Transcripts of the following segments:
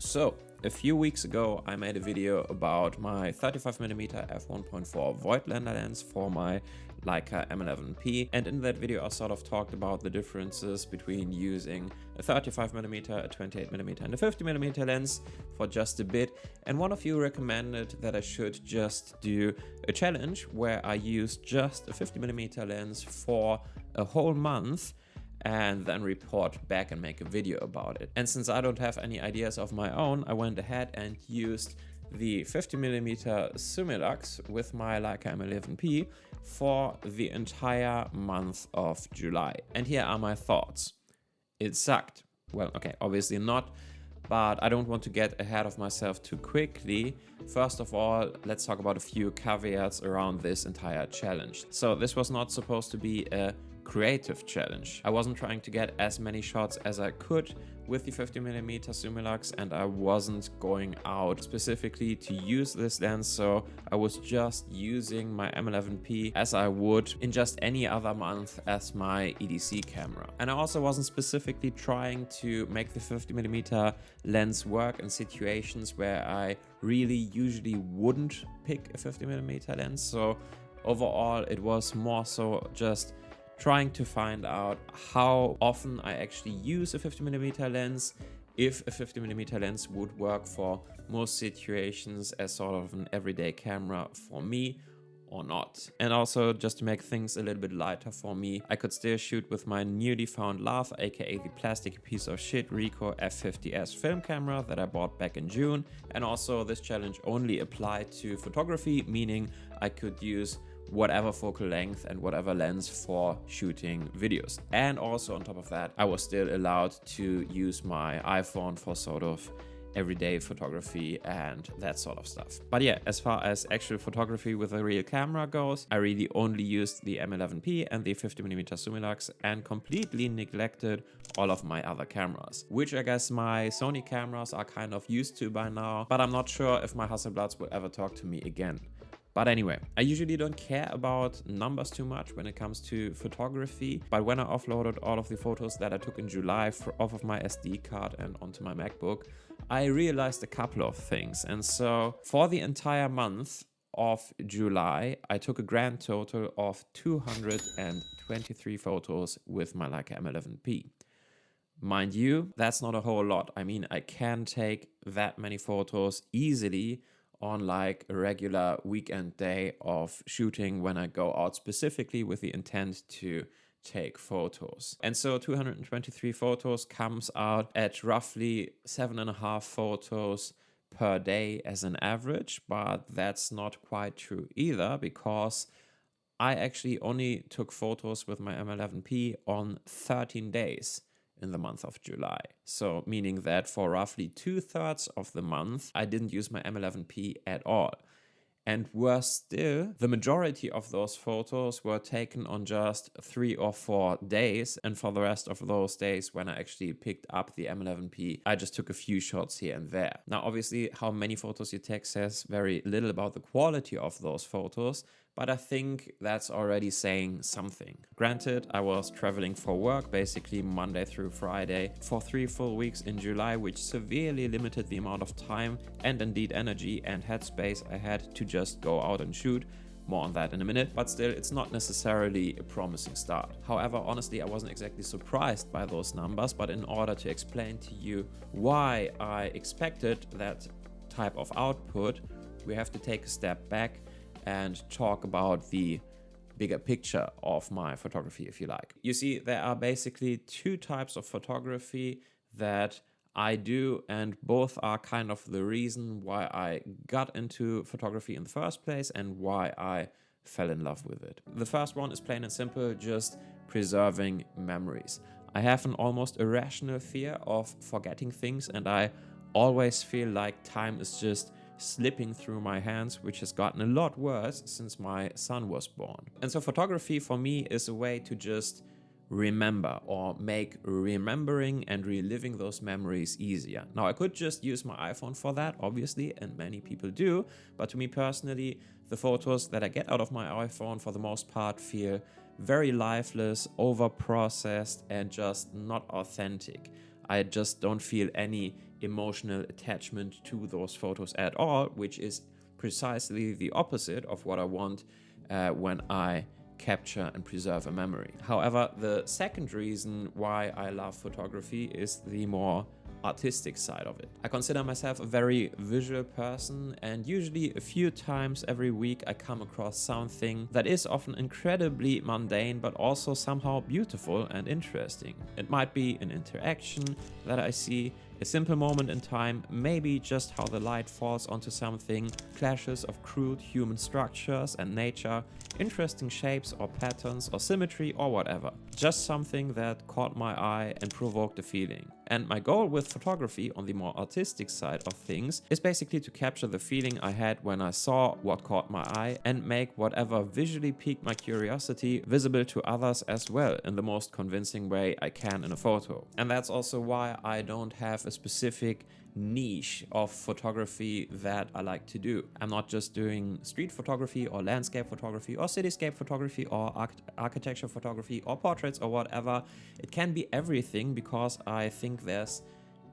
So, a few weeks ago I made a video about my 35mm f1.4 void blender lens for my Leica M11-P, and in that video I sort of talked about the differences between using a 35mm, a 28mm and a 50mm lens for just a bit, and one of you recommended that I should just do a challenge where I use just a 50mm lens for a whole month and then report back and make a video about it. And since I don't have any ideas of my own, I went ahead and used the 50mm Summilux with my Leica M11-P for the entire month of July. And here are my thoughts. It sucked. Well, okay, obviously not, but I don't want to get ahead of myself too quickly. First of all, let's talk about a few caveats around this entire challenge. So this was not supposed to be a creative challenge. I wasn't trying to get as many shots as I could with the 50mm Summilux, and I wasn't going out specifically to use this lens, so I was just using my M11-P as I would in just any other month as my EDC camera. And I also wasn't specifically trying to make the 50mm lens work in situations where I really usually wouldn't pick a 50mm lens. So overall it was more so just trying to find out how often I actually use a 50mm lens, if a 50mm lens would work for most situations as sort of an everyday camera for me or not. And also, just to make things a little bit lighter for me, I could still shoot with my newly found love, aka the plastic piece of shit Ricoh F50S film camera that I bought back in June. And also this challenge only applied to photography, meaning I could use whatever focal length and whatever lens for shooting videos. And also on top of that, I was still allowed to use my iPhone for sort of everyday photography and that sort of stuff. But yeah, as far as actual photography with a real camera goes, I really only used the M11-P and the 50mm Summilux and completely neglected all of my other cameras, which I guess my Sony cameras are kind of used to by now, but I'm not sure if my Hasselblads will ever talk to me again. But anyway, I usually don't care about numbers too much when it comes to photography, but when I offloaded all of the photos that I took in July off of my SD card and onto my MacBook, I realized a couple of things. And so for the entire month of July, I took a grand total of 223 photos with my Leica M11-P. Mind you, that's not a whole lot. I mean, I can take that many photos easily on like a regular weekend day of shooting when I go out specifically with the intent to take photos. And so 223 photos comes out at roughly 7.5 photos per day as an average, but that's not quite true either, because I actually only took photos with my M11-P on 13 days in the month of July. So meaning that for roughly 2/3 of the month, I didn't use my M11-P at all. And worse still, the majority of those photos were taken on just 3 or 4 days. And for the rest of those days, when I actually picked up the M11-P, I just took a few shots here and there. Now, obviously, how many photos you take says very little about the quality of those photos, but I think that's already saying something. Granted, I was traveling for work basically Monday through Friday for 3 full weeks in July, which severely limited the amount of time and indeed energy and headspace I had to just go out and shoot. More on that in a minute, but still, it's not necessarily a promising start. However, honestly, I wasn't exactly surprised by those numbers, but in order to explain to you why I expected that type of output, we have to take a step back and talk about the bigger picture of my photography, if you like. You see, there are basically 2 types of photography that I do, and both are kind of the reason why I got into photography in the first place and why I fell in love with it. The first one is plain and simple, just preserving memories. I have an almost irrational fear of forgetting things, and I always feel like time is just slipping through my hands, which has gotten a lot worse since my son was born. And so photography for me is a way to just remember or make remembering and reliving those memories easier. Now, I could just use my iPhone for that, obviously, and many people do, but to me personally, the photos that I get out of my iPhone for the most part feel very lifeless, over-processed, and just not authentic. I just don't feel any emotional attachment to those photos at all, which is precisely the opposite of what I want when I capture and preserve a memory. However, the second reason why I love photography is the more artistic side of it. I consider myself a very visual person, and usually a few times every week I come across something that is often incredibly mundane but also somehow beautiful and interesting. It might be an interaction that I see, a simple moment in time, maybe just how the light falls onto something, clashes of crude human structures and nature, interesting shapes or patterns or symmetry or whatever. Just something that caught my eye and provoked a feeling. And my goal with photography on the more artistic side of things is basically to capture the feeling I had when I saw what caught my eye and make whatever visually piqued my curiosity visible to others as well in the most convincing way I can in a photo. And that's also why I don't have a specific niche of photography that I like to do. I'm not just doing street photography or landscape photography or cityscape photography or architecture photography or portraits or whatever. It can be everything, because I think there's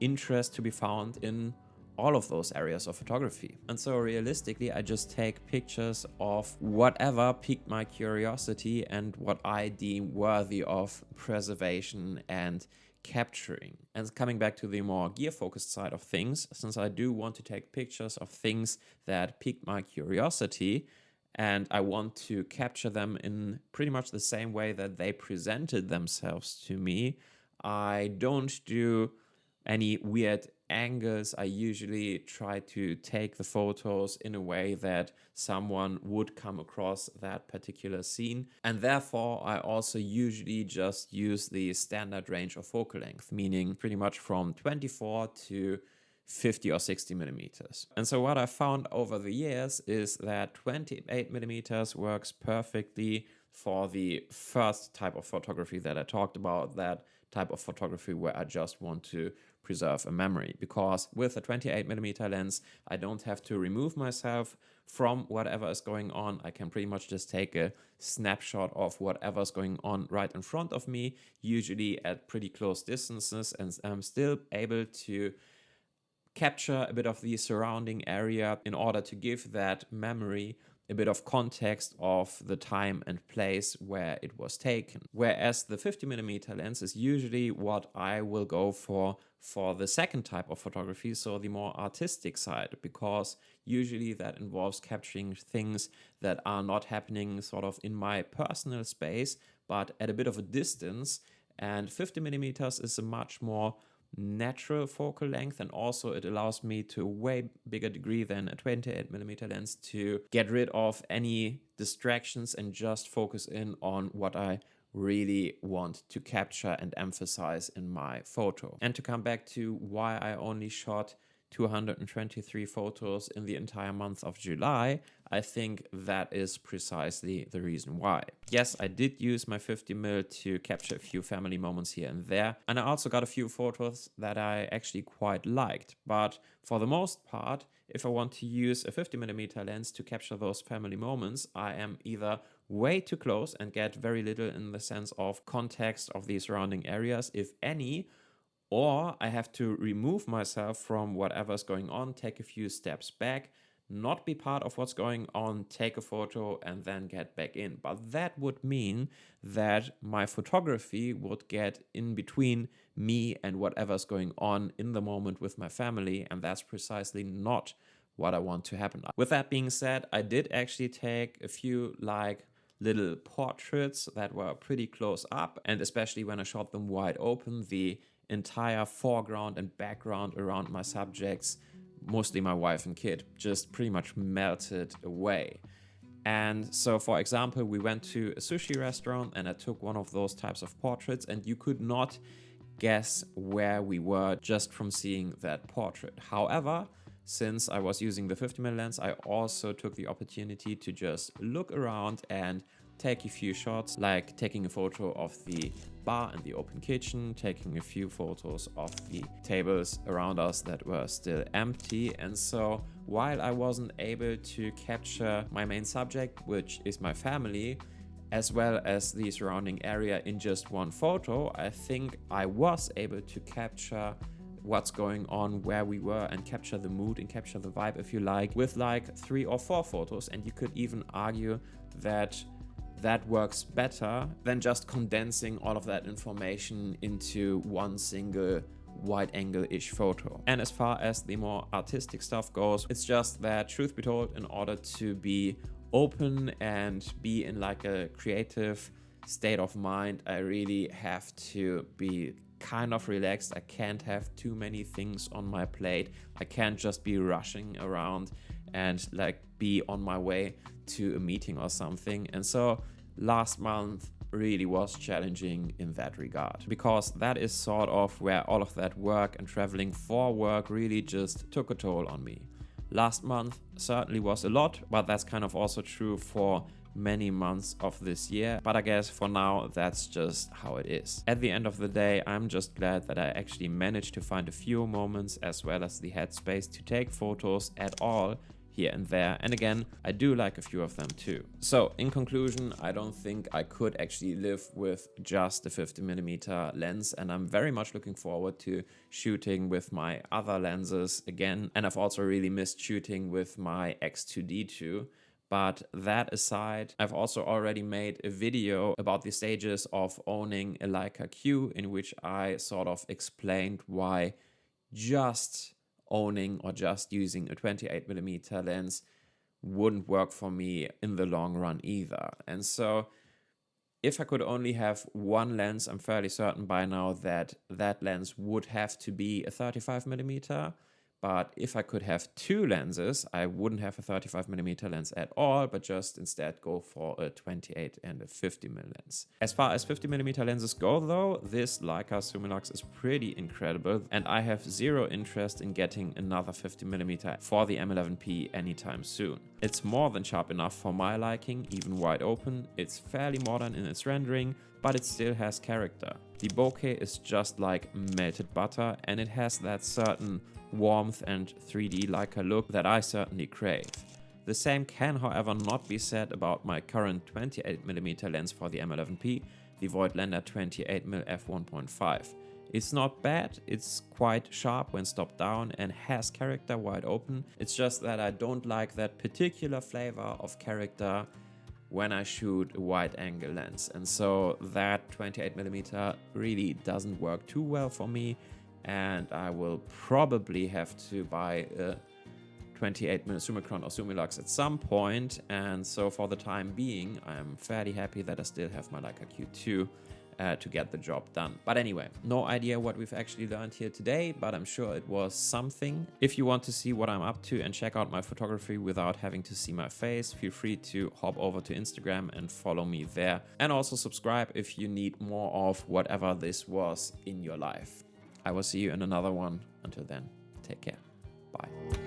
interest to be found in all of those areas of photography. And so realistically, I just take pictures of whatever piqued my curiosity and what I deem worthy of preservation and capturing. And coming back to the more gear focused side of things, since I do want to take pictures of things that piqued my curiosity and I want to capture them in pretty much the same way that they presented themselves to me, I don't do any weird angles. I usually try to take the photos in a way that someone would come across that particular scene. And therefore, I also usually just use the standard range of focal length, meaning pretty much from 24 to 50 or 60 millimeters. And so what I found over the years is that 28 millimeters works perfectly for the first type of photography that I talked about, that type of photography where I just want to preserve a memory. Because with a 28mm lens, I don't have to remove myself from whatever is going on. I can pretty much just take a snapshot of whatever's going on right in front of me, usually at pretty close distances, and I'm still able to capture a bit of the surrounding area in order to give that memory a bit of context of the time and place where it was taken. Whereas the 50mm lens is usually what I will go for the second type of photography, so the more artistic side, because usually that involves capturing things that are not happening sort of in my personal space, but at a bit of a distance. And 50mm is a much more natural focal length, and also it allows me to a way bigger degree than a 28mm lens to get rid of any distractions and just focus in on what I really want to capture and emphasize in my photo. And to come back to why I only shot 223 photos in the entire month of July, I think that is precisely the reason why. Yes, I did use my 50mm to capture a few family moments here and there, and I also got a few photos that I actually quite liked. But for the most part, if I want to use a 50mm lens to capture those family moments, I am either way too close and get very little in the sense of context of the surrounding areas, if any, or I have to remove myself from whatever's going on, take a few steps back, not be part of what's going on, take a photo and then get back in. But that would mean that my photography would get in between me and whatever's going on in the moment with my family, and that's precisely not what I want to happen. With that being said, I did actually take a few little portraits that were pretty close up, and especially when I shot them wide open, the entire foreground and background around my subjects, mostly my wife and kid, just pretty much melted away. And so, for example, we went to a sushi restaurant and I took one of those types of portraits, and you could not guess where we were just from seeing that portrait. However, since I was using the 50mm lens, I also took the opportunity to just look around and take a few shots, like taking a photo of the bar and the open kitchen, taking a few photos of the tables around us that were still empty. And so while I wasn't able to capture my main subject, which is my family, as well as the surrounding area in just one photo, I think I was able to capture what's going on, where we were, and capture the mood and capture the vibe, if you like, with like 3 or 4 photos. And you could even argue that that works better than just condensing all of that information into one single wide angle-ish photo. And as far as the more artistic stuff goes, it's just that, truth be told, in order to be open and be in like a creative state of mind, I really have to be kind of relaxed. I can't have too many things on my plate. I can't just be rushing around and like be on my way to a meeting or something. And so last month really was challenging in that regard, because that is sort of where all of that work and traveling for work really just took a toll on me. Last month certainly was a lot, but that's kind of also true for many months of this year. But I guess for now, that's just how it is. At the end of the day, I'm just glad that I actually managed to find a few moments as well as the headspace to take photos at all here and there. And again, I do like a few of them too. So in conclusion, I don't think I could actually live with just a 50mm lens, and I'm very much looking forward to shooting with my other lenses again. And I've also really missed shooting with my X2D2. But that aside, I've also already made a video about the stages of owning a Leica Q, in which I sort of explained why just owning or just using a 28mm lens wouldn't work for me in the long run either. And so if I could only have one lens, I'm fairly certain by now that that lens would have to be a 35mm. But if I could have 2 lenses, I wouldn't have a 35mm lens at all, but just instead go for a 28 and a 50mm lens. As far as 50mm lenses go though, this Leica Summilux is pretty incredible, and I have zero interest in getting another 50mm for the M11-P anytime soon. It's more than sharp enough for my liking, even wide open. It's fairly modern in its rendering, but it still has character. The bokeh is just like melted butter, and it has that certain warmth and 3D Leica look that I certainly crave. The same can, however, not be said about my current 28mm lens for the M11-P, the Voigtlander 28mm f1.5. It's not bad, it's quite sharp when stopped down and has character wide open. It's just that I don't like that particular flavor of character when I shoot a wide angle lens, and so that 28mm really doesn't work too well for me, and I will probably have to buy a 28mm Summicron or Summilux at some point. And so for the time being, I'm fairly happy that I still have my Leica Q2 to get the job done. But anyway, no idea what we've actually learned here today, but I'm sure it was something. If you want to see what I'm up to and check out my photography without having to see my face, feel free to hop over to Instagram and follow me there. And also subscribe if you need more of whatever this was in your life. I will see you in another one. Until then, take care. Bye.